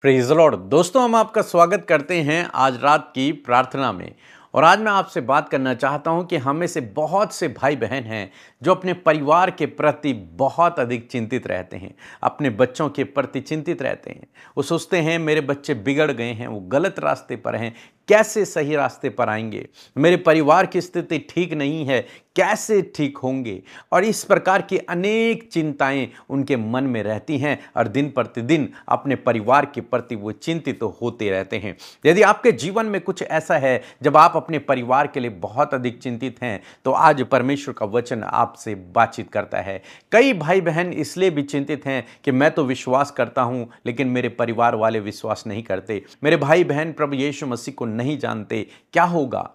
Praise the Lord. दोस्तों, हम आपका स्वागत करते हैं आज रात की प्रार्थना में। और आज मैं आपसे बात करना चाहता हूं कि हम में से बहुत से भाई बहन हैं जो अपने परिवार के प्रति बहुत अधिक चिंतित रहते हैं, अपने बच्चों के प्रति चिंतित रहते हैं। वो सोचते हैं मेरे बच्चे बिगड़ गए हैं, वो गलत रास्ते पर हैं, कैसे सही रास्ते पर आएंगे, मेरे परिवार की स्थिति ठीक नहीं है, कैसे ठीक होंगे। और इस प्रकार की अनेक चिंताएं उनके मन में रहती हैं और दिन प्रतिदिन अपने परिवार के प्रति वो चिंतित होते रहते हैं। यदि आपके जीवन में कुछ ऐसा है जब आप अपने परिवार के लिए बहुत अधिक चिंतित हैं, तो आज परमेश्वर का वचन आपसे बातचीत करता है। कई भाई बहन इसलिए भी चिंतित हैं कि मैं तो विश्वास करता हूं लेकिन मेरे परिवार वाले विश्वास नहीं करते, मेरे भाई बहन प्रभु यीशु मसीह को नहीं जानते, क्या होगा।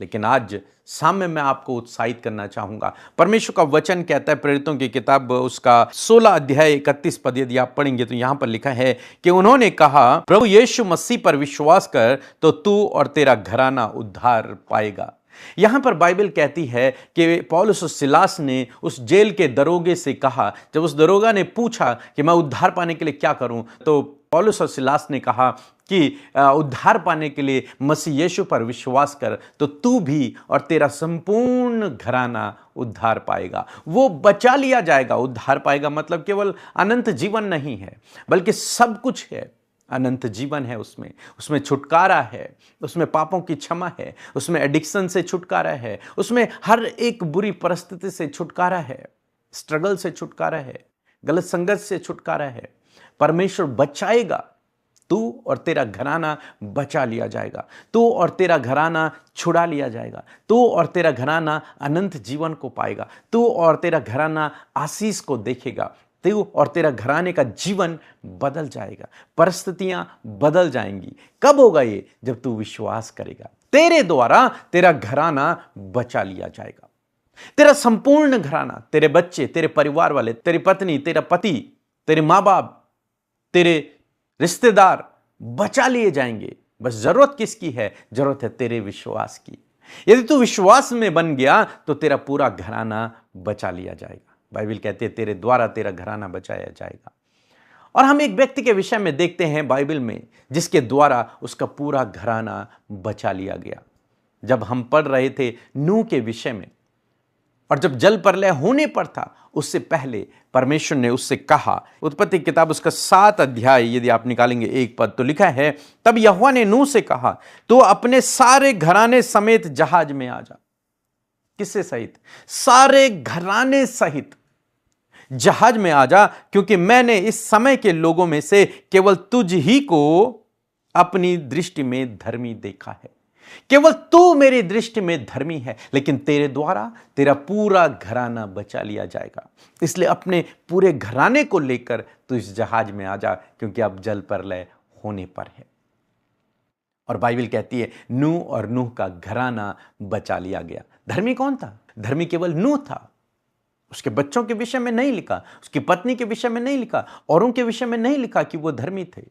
लेकिन आज सामने मैं आपको उत्साहित करना चाहूंगा। परमेश्वर का वचन कहता है, प्रेरितों की किताब उसका 16 अध्याय 31 पद यदि आप पढ़ेंगे तो यहां पर लिखा है कि उन्होंने कहा, प्रभु यीशु मसीह पर विश्वास कर तो तू और तेरा घराना उद्धार पाएगा। यहां पर बाइबल कहती है कि पौलुस और सिलास ने उस जेल के दरोगे से कहा, जब उस दरोगा ने पूछा कि मैं उद्धार पाने के लिए क्या करूं, तो पौलुस और सिलास ने कहा कि उद्धार पाने के लिए मसीह यीशु पर विश्वास कर तो तू भी और तेरा संपूर्ण घराना उद्धार पाएगा। वो बचा लिया जाएगा। उद्धार पाएगा मतलब केवल अनंत जीवन नहीं है, बल्कि सब कुछ है। अनंत जीवन है, उसमें छुटकारा है, उसमें पापों की क्षमा है, उसमें एडिक्शन से छुटकारा है, उसमें हर एक बुरी परिस्थिति से छुटकारा है, स्ट्रगल से छुटकारा है, गलत संगत से छुटकारा है। परमेश्वर बचाएगा। तू और तेरा घराना बचा लिया जाएगा, तू और तेरा घराना छुड़ा लिया जाएगा, तू और तेरा घराना अनंत जीवन को पाएगा, तू और तेरा घराना आशीष को देखेगा, तू और तेरा घराने का जीवन बदल जाएगा, परिस्थितियां बदल जाएंगी। कब होगा ये? जब तू विश्वास करेगा। तेरे द्वारा तेरा घराना बचा लिया जाएगा। तेरा संपूर्ण घराना, तेरे बच्चे, तेरे परिवार वाले, तेरी पत्नी, तेरा पति, तेरे मां बाप, तेरे रिश्तेदार बचा लिए जाएंगे। बस जरूरत किसकी है? जरूरत है तेरे विश्वास की। यदि तू विश्वास में बन गया तो तेरा पूरा घराना बचा लिया जाएगा। बाइबल कहती है तेरे द्वारा तेरा घराना बचाया जाएगा। और हम एक व्यक्ति के विषय में देखते हैं बाइबल में जिसके द्वारा उसका पूरा घराना बचा लिया गया। जब हम पढ़ रहे थे नूह के विषय में, और जब जल प्रलय होने पर था उससे पहले परमेश्वर ने उससे कहा, उत्पत्ति किताब उसका 7 अध्याय यदि आप निकालेंगे 1 पद, तो लिखा है, तब यहोवा ने नूह से कहा, तो अपने सारे घराने समेत जहाज में आ जा। किससे सहित? सारे घराने सहित जहाज में आ जा, क्योंकि मैंने इस समय के लोगों में से केवल तुझ ही को अपनी दृष्टि में धर्मी देखा है। केवल तू मेरी दृष्टि में धर्मी है, लेकिन तेरे द्वारा तेरा पूरा घराना बचा लिया जाएगा। इसलिए अपने पूरे घराने को लेकर तू इस जहाज में आ जा, क्योंकि अब जल प्रलय होने पर है। और बाइबल कहती है नूह और नूह का घराना बचा लिया गया। धर्मी कौन था? धर्मी केवल नूह था। उसके बच्चों के विषय में नहीं लिखा, उसकी पत्नी के विषय में नहीं लिखा, औरों के विषय में नहीं लिखा कि वो धर्मी थे,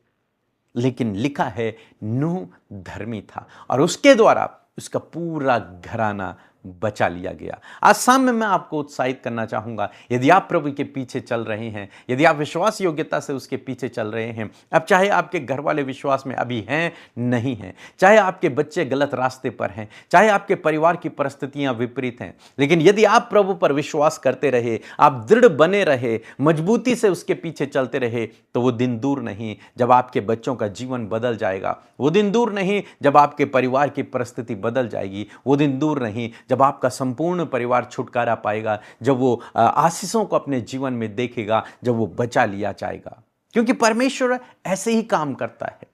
लेकिन लिखा है नूह धर्मी था और उसके द्वारा उसका पूरा घराना बचा लिया गया। आज शाम में मैं आपको उत्साहित करना चाहूंगा, यदि आप प्रभु के पीछे चल रहे हैं, यदि आप विश्वास योग्यता से उसके पीछे चल रहे हैं, अब चाहे आपके घर वाले विश्वास में अभी हैं नहीं हैं, चाहे आपके बच्चे गलत रास्ते पर हैं, चाहे आपके परिवार की परिस्थितियां विपरीत हैं, लेकिन यदि आप प्रभु पर विश्वास करते रहे, आप दृढ़ बने रहे, मजबूती से उसके पीछे चलते रहे, तो वो दिन दूर नहीं जब आपके बच्चों का जीवन बदल जाएगा। वो दिन दूर नहीं जब आपके परिवार की परिस्थिति बदल जाएगी। वो दिन दूर नहीं जब आपका संपूर्ण परिवार छुटकारा पाएगा, जब वो आशीषों को अपने जीवन में देखेगा, जब वो बचा लिया जाएगा। क्योंकि परमेश्वर ऐसे ही काम करता है।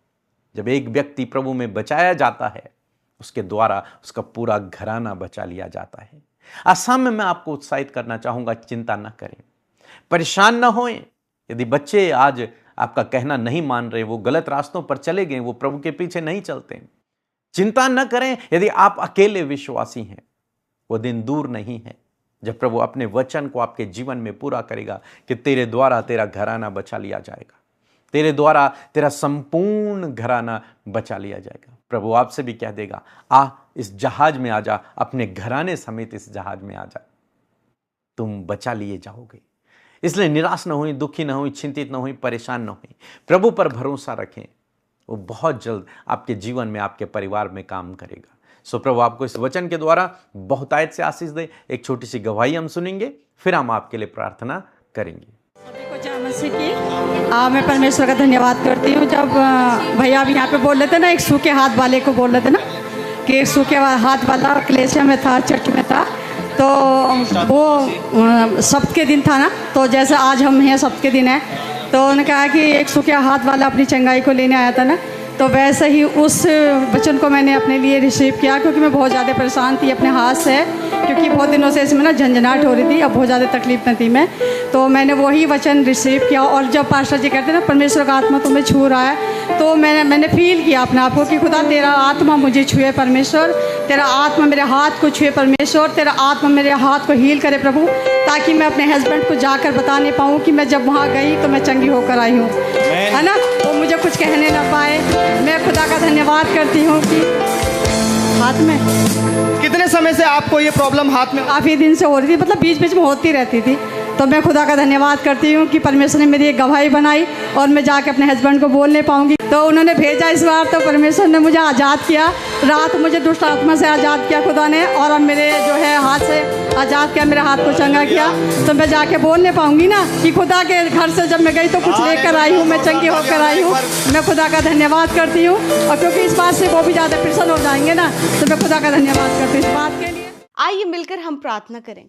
जब एक व्यक्ति प्रभु में बचाया जाता है, उसके द्वारा उसका पूरा घराना बचा लिया जाता है। आसाम में मैं आपको उत्साहित करना चाहूंगा, चिंता न करें, परेशान न होएं। यदि बच्चे आज आपका कहना नहीं मान रहे, वो गलत रास्तों पर चले गए, वो प्रभु के पीछे नहीं चलते, चिंता न करें। यदि आप अकेले विश्वासी हैं, वो दिन दूर नहीं है जब प्रभु अपने वचन को आपके जीवन में पूरा करेगा कि तेरे द्वारा तेरा घराना बचा लिया जाएगा, तेरे द्वारा तेरा संपूर्ण घराना बचा लिया जाएगा। प्रभु आपसे भी कह देगा, आ इस जहाज में आ जा, अपने घराने समेत इस जहाज में आ जा, तुम बचा लिए जाओगे। इसलिए निराश न हुई, दुखी न हुई, चिंतित न हुई, परेशान न हुई। प्रभु पर भरोसा रखें, वो बहुत जल्द आपके जीवन में, आपके परिवार में काम करेगा। सो प्रभु आपको इस वचन के द्वारा बहुतायत से आशीष दे। एक छोटी सी गवाही हम सुनेंगे, फिर हम आपके लिए प्रार्थना करेंगे। सभी को जय मसीह की। मैं परमेश्वर का धन्यवाद करती हूँ। जब भैया अब यहाँ पे बोल रहे थे ना, एक सूखे हाथ वाले को बोल रहे थे ना कि एक सूखे हाथ वाला कलेसिया में था, चर्च में था, तो वो सब्त के दिन था ना, तो जैसे आज हम हैं सब्त के दिन है, तो उन्होंने कहा कि एक सूखे हाथ वाला अपनी चंगाई को लेने आया था ना, तो वैसे ही उस वचन को मैंने अपने लिए रिसीव किया, क्योंकि मैं बहुत ज़्यादा परेशान थी अपने हाथ से, क्योंकि बहुत दिनों से इसमें ना झंझनाहट हो रही थी, अब बहुत ज़्यादा तकलीफ में थी मैं, तो मैंने वही वचन रिसीव किया। और जब पास्टर जी कहते हैं ना परमेश्वर का आत्मा तुम्हें छू रहा है, तो मैंने फील किया अपने आप को कि खुदा तेरा आत्मा मुझे छुए परमेश्वर, तेरा आत्मा मेरे हाथ को छुए परमेश्वर, तेरा आत्मा मेरे हाथ को हील करे प्रभु, ताकि मैं अपने हस्बैंड को जाकर बता नहीं पाऊँ कि मैं जब वहाँ गई तो मैं चंगी होकर आई हूँ, है ना, वो मुझे कुछ कहने ना पाए। मैं खुदा का धन्यवाद करती हूँ कि हाथ में कितने समय से आपको ये प्रॉब्लम हाथ में? काफ़ी दिन से हो रही थी, मतलब बीच बीच में होती रहती थी। तो मैं खुदा का धन्यवाद करती हूँ कि परमेश्वर ने मेरी एक गवाही बनाई और मैं जाके अपने हस्बैंड को बोल नहीं पाऊँगी, तो उन्होंने भेजा इस बार, तो परमेश्वर ने मुझे आज़ाद किया। रात मुझे दुष्ट आत्मा से आज़ाद किया खुदा ने, और अब मेरे जो है हाथ से आज़ाद किया, मेरे हाथ को चंगा किया। तो मैं जाके बोल नहीं पाऊँगी ना कि खुदा के घर से जब मैं गई तो कुछ लेकर आई हूँ, मैं चंगी होकर आई हूँ। मैं खुदा का धन्यवाद करती हूँ, और क्योंकि इस बात से वो भी ज़्यादा प्रसन्न हो जाएंगे ना, तो मैं खुदा का धन्यवाद करती हूँ इस बात के लिए। आइए मिलकर हम प्रार्थना करें।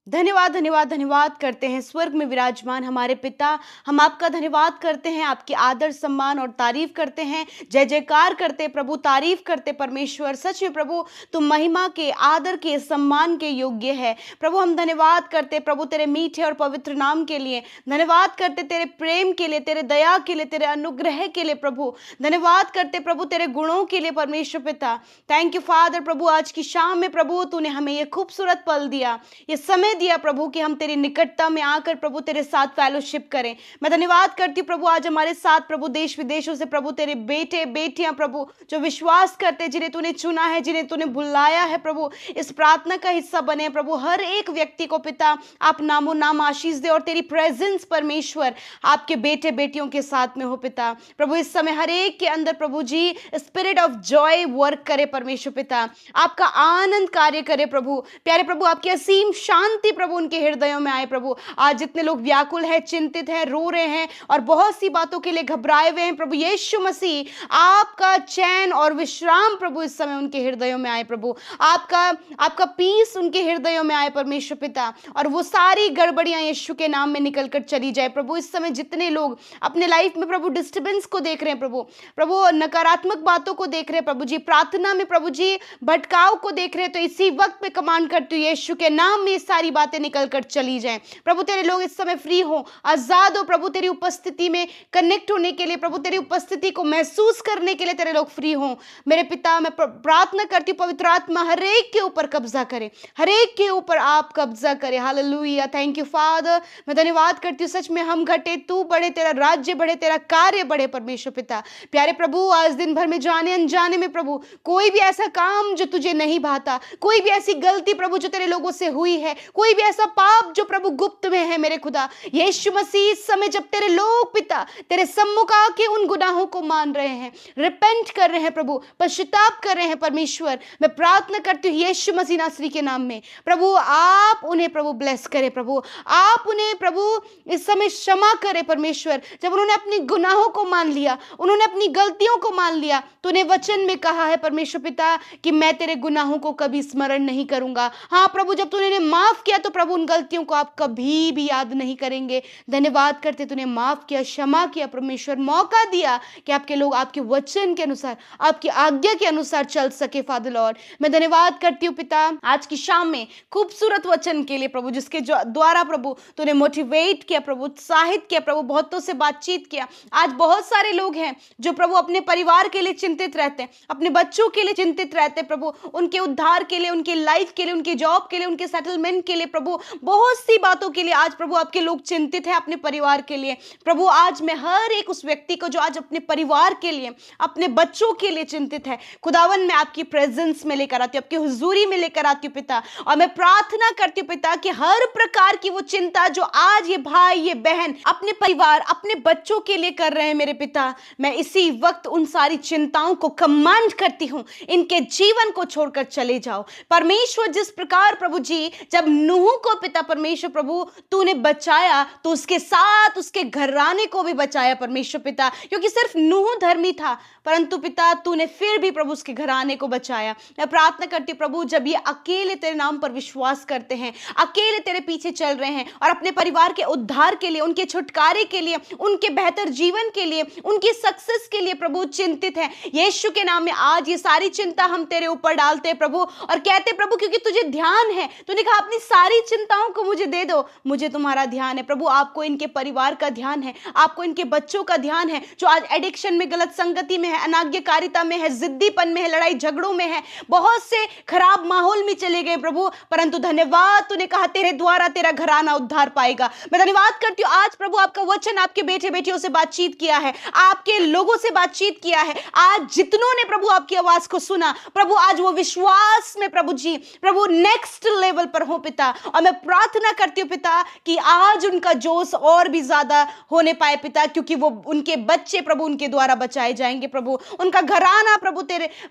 धन्यवाद धन्यवाद धन्यवाद करते हैं स्वर्ग में विराजमान हमारे पिता, हम आपका धन्यवाद करते हैं, आपकी आदर सम्मान और तारीफ करते हैं, जय जयकार करते प्रभु, तारीफ करते परमेश्वर। सच में प्रभु तुम महिमा के, आदर के, सम्मान के योग्य है प्रभु। हम धन्यवाद करते प्रभु तेरे मीठे और पवित्र नाम के लिए, धन्यवाद करते तेरे प्रेम के लिए, तेरे दया के लिए, तेरे अनुग्रह के लिए प्रभु। धन्यवाद करते प्रभु तेरे गुणों के लिए परमेश्वर पिता। Thank you father. प्रभु आज की शाम में प्रभु तूने हमें ये खूबसूरत पल दिया, ये समय दिया प्रभु कि हम तेरी निकटता में आकर प्रभु तेरे साथ फेलोशिप करें। मैं धन्यवाद करती हूँ प्रभु आज हमारे साथ प्रभु देश विदेशों से प्रभु तेरे बेटे बेटियां प्रभु जो विश्वास करते, जिन्हें तूने चुना है, जिन्हें तूने बुलाया है प्रभु, इस प्रार्थना का हिस्सा बने प्रभु। हर एक व्यक्ति को पिता आप नामो नाम आशीष दे, और तेरी प्रेजेंस परमेश्वर आपके बेटे बेटियों के साथ में हो पिता। प्रभु इस समय हर एक के अंदर प्रभु जी स्पिरिट ऑफ जॉय वर्क करे परमेश्वर पिता, आपका आनंद कार्य करे प्रभु। प्यारे प्रभु आपकी असीम शांति प्रभु उनके हृदयों में आए प्रभु। आज जितने लोग व्याकुल हैं, चिंतित हैं, रो रहे हैं और बहुत सी बातों के लिए घबराए हुए हैं प्रभु यीशु मसीह, आपका चैन और विश्राम प्रभु इस समय उनके हृदयों में आए प्रभु। आपका पीस उनके हृदयों में आए परमेश्वर पिता, और वो सारी गड़बड़ियां यीशु के नाम में निकल कर चली जाए प्रभु। इस समय जितने लोग अपने लाइफ में प्रभु डिस्टर्बेंस को देख रहे हैं प्रभु नकारात्मक बातों को देख रहे हैं प्रभु जी, प्रार्थना में प्रभु जी भटकाव को देख रहे हैं, तो इसी वक्त में कमांड करती हूँ यीशु के नाम में सारी बातें निकल कर चली जाएं प्रभु। तेरे लोग इस समय फ्री हो, आजाद हो प्रभु, तेरी उपस्थिति में कनेक्ट होने के लिए प्रभु, तेरी उपस्थिति को महसूस करने के लिए तेरे लोग फ्री हो मेरे पिता। मैं प्रार्थना करती हूँ पवित्र आत्मा हर एक के ऊपर कब्जा करे, हर एक के ऊपर आप कब्जा करे। Hallelujah, thank you father. मैं धन्यवाद करती हूँ, सच में हम घटे तू बढ़े, तेरा राज्य बढ़े, तेरा कार्य बढ़े परमेश्वर पिता। प्यारे प्रभु आज दिन भर में जाने अनजाने में प्रभु कोई भी ऐसा काम जो तुझे नहीं भाता, कोई भी ऐसी गलती प्रभु जो तेरे लोगों से हुई है, कोई भी ऐसा पाप जो प्रभु गुप्त में है मेरे खुदा यीशु मसीह, इस समय जब तेरे लोग पिता तेरे सम्मुख आके उन गुनाहों को मान रहे हैं, रिपेंट कर रहे हैं प्रभु, पश्चाताप कर रहे हैं परमेश्वर, मैं प्रार्थना करती हूँ यीशु मसीह नासरी के नाम में प्रभु आप उन्हें प्रभु ब्लेस करें प्रभु, आप उन्हें प्रभु इस समय क्षमा करें परमेश्वर। जब उन्होंने अपनी गुनाहों को मान लिया, उन्होंने अपनी गलतियों को मान लिया, तो उन्हें वचन में कहा है परमेश्वर पिता कि मैं तेरे गुनाहों को कभी स्मरण नहीं करूंगा। हाँ प्रभु जब तूने उन्हें माफ किया तो प्रभु उन गलतियों को आप कभी भी याद नहीं करेंगे। धन्यवाद करते तूने माफ किया, क्षमा किया परमेश्वर, मौका दिया कि आपके लोग आपके वचन के अनुसार, आपकी आज्ञा के अनुसार चल सके फादर लॉर्ड। मैं धन्यवाद करती हूँ पिता आज की शाम में खूबसूरत वचन के लिए प्रभु, जिसके द्वारा प्रभु तूने मोटिवेट किया प्रभु, उत्साहित किया प्रभु, बहुतों से बातचीत किया। आज बहुत सारे लोग हैं जो प्रभु अपने परिवार के लिए चिंतित रहते हैं, अपने बच्चों के लिए चिंतित रहते हैं प्रभु, उनके उद्धार के लिए, उनके लाइफ के लिए, उनके जॉब के लिए, उनके सेटलमेंट के लिए लिए प्रभु, बहुत सी बातों के लिए आज प्रभु आपके लोग चिंतित हैं अपने परिवार के लिए। प्रभु आज मैं हर एक उस व्यक्ति को जो आज अपने परिवार के लिए, अपने बच्चों के लिए चिंतित है, खुदावन मैं आपकी प्रेजेंस में लेकर आती हूँ, आपकी हुजूरी में लेकर आती हूँ पिता। और मैं प्रार्थना करती हूँ पिता कि हर प्रकार की वो चिंता जो आज ये भाई ये बहन अपने परिवार अपने बच्चों के लिए कर रहे हैं मेरे पिता, मैं इसी वक्त उन सारी चिंताओं को कमांड करती हूँ, इनके जीवन को छोड़कर चले जाओ परमेश्वर। जिस प्रकार प्रभु जी जब नूह को पिता परमेश्वर प्रभु तूने बचाया, तो उसके साथ उसके घराने को भी बचाया परमेश्वर पिता, क्योंकि सिर्फ नूह धर्मी था परंतु पिता तूने फिर भी प्रभु उसके घराने को बचाया। मैं प्रार्थना करती हूँ प्रभु, जब ये अकेले तेरे नाम पर विश्वास करते हैं, अकेले तेरे पीछे चल रहे हैं और अपने परिवार के उद्धार के लिए, उनके छुटकारे के लिए, उनके बेहतर जीवन के लिए, उनकी सक्सेस के लिए प्रभु चिंतित है, यीशु के नाम में आज ये सारी चिंता हम तेरे ऊपर डालते हैं प्रभु और कहते प्रभु क्योंकि तुझे ध्यान है, तूने कहा अपनी सारी चिंताओं को मुझे दे दो, मुझे तुम्हारा ध्यान है प्रभु। आपको इनके परिवार का ध्यान है, आपको इनके बच्चों का ध्यान है जो आज एडिक्शन में, गलत संगति में है, अनाज्ञाकारिता में है, जिद्दीपन में है, लड़ाई झगड़ों में है, बहुत से खराब माहौल में चले गए प्रभु, परंतु धन्यवाद तूने कहा तेरे द्वारा तेरा घराना उद्धार पाएगा। मैं धन्यवाद करती हूँ आज प्रभु आपका वचन आपके बेटे बेटियों से बातचीत किया है, आपके लोगों से बातचीत किया है, आज जितनों ने प्रभु आपकी आवाज को सुना प्रभु आज वो विश्वास में प्रभु जी प्रभु नेक्स्ट लेवल पर हो पिता। और मैं प्रार्थना करती हूँ पिता कि आज उनका जोश और भी ज्यादा होने पाए पिता, क्योंकि वो उनके बच्चे प्रभु उनके द्वारा बचाए जाएंगे प्रभु, उनका घराना प्रभु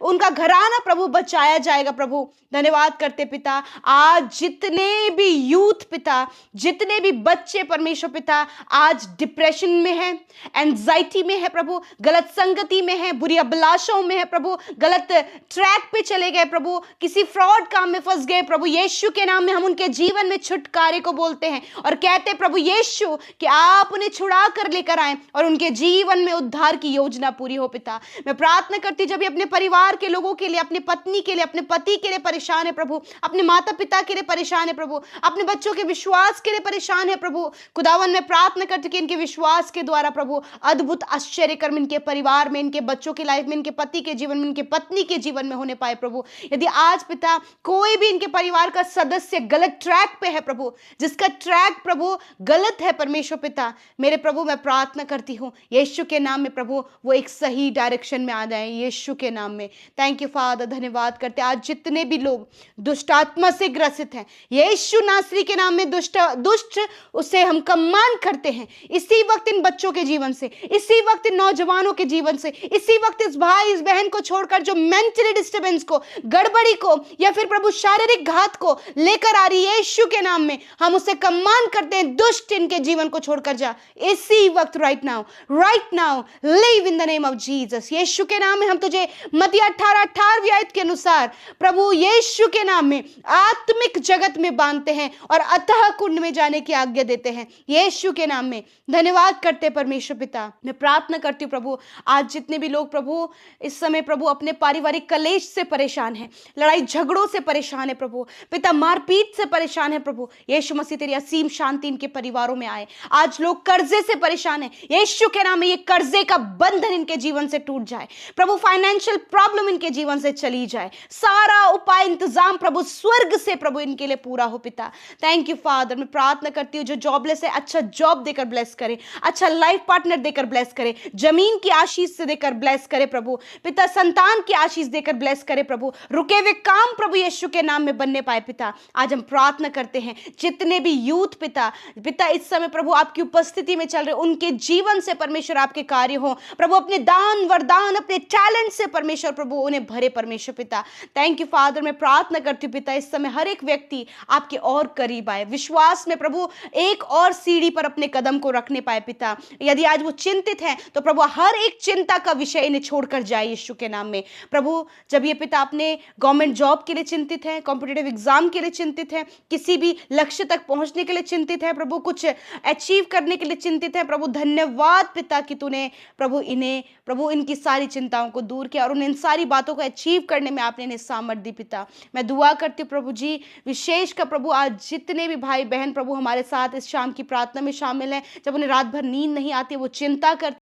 उनका घराना प्रभु बचाया जाएगा प्रभु। धन्यवाद करते पिता, आज जितने भी यूथ पिता, जितने भी बच्चे परमेश्वर पिता आज डिप्रेशन में है, एंजाइटी में है प्रभु, गलत संगति में है, बुरी अभिलाषाओं में है प्रभु, गलत ट्रैक पे चले गए प्रभु, किसी फ्रॉड काम में फंस गए प्रभु, यीशु के नाम में हम उनके जीवन में छुटकारे को बोलते हैं और कहते प्रभु यीशु कि आप उन्हें छुड़ा कर लेकर आए और उनके जीवन में उद्धार की योजना पूरी हो पिता। मैं प्रार्थना करती जब अपने परिवार के लोगों के लिए, अपनी पत्नी के लिए, अपने पति के लिए परेशान है प्रभु, अपने माता पिता के लिए परेशान है प्रभु, अपने बच्चों के विश्वास के लिए परेशान है प्रभु, खुदावन मैं प्रार्थना करती कि इनके विश्वास के द्वारा प्रभु अद्भुत आश्चर्य कर्म इनके परिवार में, इनके बच्चों की लाइफ में, इनके पति के जीवन में, इनके पत्नी के जीवन में होने पाए प्रभु। यदि आज पिता कोई भी इनके परिवार का सदस्य गलत ट्रैक पे है प्रभु, जिसका ट्रैक प्रभु गलत है परमेश्वर पिता मेरे प्रभु, मैं प्रार्थना करती हूँ यीशु के नाम में प्रभु वो एक सही डायरेक्शन में आ जाए यीशु के नाम में। थैंक यू फादर, धन्यवाद करते आज जितने भी लोग दुष्ट आत्मा से ग्रसित हैं यीशु नासरी के नाम में दुष्ट उसे हम कमांड करते हैं इसी वक्त इन बच्चों के जीवन से, इसी वक्त इन नौजवानों के जीवन से, इसी वक्त इस भाई इस बहन को छोड़कर जो मेंटली डिस्टर्बेंस को, गड़बड़ी को या फिर प्रभु शारीरिक घात को लेकर आ रही है यीशु के नाम में हम उसे कमांड करते हैं दुष्ट इनके जीवन को छोड़कर जा इसी वक्त, right now leave in the name of Jesus. Yeshu के नाम में हम तुझे मत्ती 18:18 आयत के अनुसार प्रभु यीशु के नाम में आत्मिक जगत में बांधते हैं और अतः कुंड में जाने की आज्ञा देते हैं यीशु के नाम में। धन्यवाद करते परमेश्वर पिता, मैं प्रार्थना करती हूँ प्रभु आज जितने भी लोग प्रभु इस समय प्रभु अपने पारिवारिक कलेश से परेशान हैं, लड़ाई झगड़ों से परेशान है प्रभु पिता, मारपीट से परेशान है प्रभु यीशु मसीह तेरी असीम शांति इनके परिवारों में आए। आज लोग कर्जे से परेशान है यीशु के नाम में ये कर्जे का बंधन इनके जीवन से टूट जाए प्रभु, फाइनेंशियल प्रॉब्लम इनके जीवन से चली जाए, सारा उपाय इंतजाम प्रभु स्वर्ग से प्रभु इनके लिए पूरा हो पिता। थैंक यू फादर, मैं प्रार्थना करती हूँ जो जॉबलेस है अच्छा जॉब देकर ब्लेस करे, अच्छा लाइफ पार्टनर देकर ब्लेस करे, जमीन की आशीष से देकर ब्लेस करे प्रभु पिता, संतान की आशीष देकर ब्लेस करे प्रभु, रुके हुए काम प्रभु यीशु के नाम में बनने पाए पिता। आज हम प्रार्थना करते हैं जितने भी यूथ पिता इस समय प्रभु आपकी उपस्थिति में चल रहे उनके जीवन से परमेश्वर आपके कार्य हो प्रभु, अपने दान वरदान अपने टैलेंट से परमेश्वर प्रभु उन्हें भरे परमेश्वर पिता। थैंक यू फादर, मैं प्रार्थना करती हूँ पिता इस समय हर एक व्यक्ति आपके और करीब आए, विश्वास में प्रभु एक और सीढ़ी पर अपने कदम को रखने पाए पिता। यदि आज वो चिंतित हैं तो प्रभु हर एक चिंता का विषय इन्हें छोड़कर जाए यीशु के नाम में प्रभु। जब ये पिता अपने गवर्नमेंट जॉब के लिए चिंतित है, कॉम्पिटिटिव एग्जाम के लिए चिंतित है, किसी भी लक्ष्य तक पहुंचने के लिए चिंतित है प्रभु, कुछ अचीव करने के लिए चिंतित है प्रभु, धन्यवाद पिता कि तूने प्रभु इन्हें प्रभु इनकी सारी चिंताओं को दूर किया और उन्हें इन सारी बातों को अचीव करने में आपने इन्हें सामर्थ दी पिता। मैं दुआ करती हूँ प्रभु जी विशेष का प्रभु आज जितने भी भाई बहन प्रभु हमारे साथ इस शाम की प्रार्थना में शामिल हैं, जब उन्हें रात भर नींद नहीं आती वो चिंता करते